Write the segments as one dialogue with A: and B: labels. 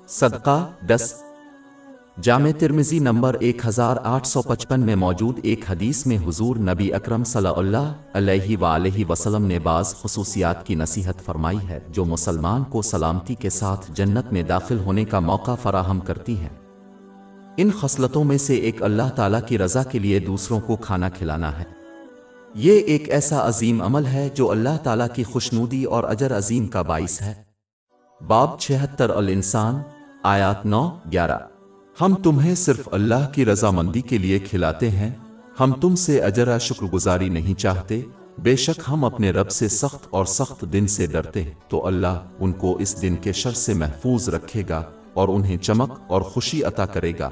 A: صدقہ 10 جامع ترمذی نمبر 1855 میں موجود ایک حدیث میں حضور نبی اکرم صلی اللہ علیہ وآلہ وسلم نے بعض خصوصیات کی نصیحت فرمائی ہے جو مسلمان کو سلامتی کے ساتھ جنت میں داخل ہونے کا موقع فراہم کرتی ہیں۔ ان خصلتوں میں سے ایک اللہ تعالیٰ کی رضا کے لیے دوسروں کو کھانا کھلانا ہے۔ یہ ایک ایسا عظیم عمل ہے جو اللہ تعالیٰ کی خوشنودی اور اجر عظیم کا باعث ہے۔ باب 76 الانسان آیات 9-11 ہم تمہیں صرف اللہ کی رضامندی کے لیے کھلاتے ہیں، ہم تم سے اجر شکر گزاری نہیں چاہتے، بے شک ہم اپنے رب سے سخت اور سخت دن سے ڈرتے ہیں تو اللہ ان کو اس دن کے شر سے محفوظ رکھے گا اور انہیں چمک اور خوشی عطا کرے گا۔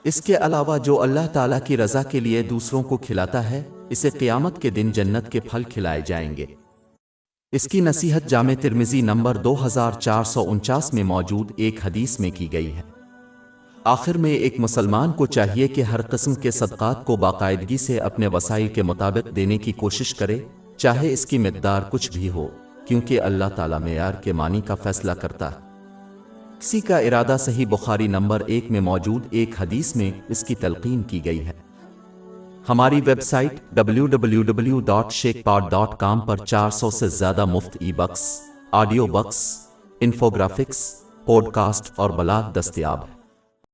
A: اس کے علاوہ جو اللہ تعالیٰ کی رضا کے لیے دوسروں کو کھلاتا ہے اسے قیامت کے دن جنت کے پھل کھلائے جائیں گے۔ اس کی نصیحت جامع ترمذی نمبر 2449 میں موجود ایک حدیث میں کی گئی ہے۔ آخر میں ایک مسلمان کو چاہیے کہ ہر قسم کے صدقات کو باقاعدگی سے اپنے وسائل کے مطابق دینے کی کوشش کرے، چاہے اس کی مقدار کچھ بھی ہو، کیونکہ اللہ تعالیٰ معیار کے معنی کا فیصلہ کرتا ہے۔ کسی کا ارادہ صحیح بخاری نمبر 1 میں موجود ایک حدیث میں اس کی تلقین کی گئی ہے۔ ہماری ویب سائٹ www.sheikhpod.com پر 400 سے زیادہ مفت ebooks, audio books, infographics, podcast اور بلاگ دستیاب ہے۔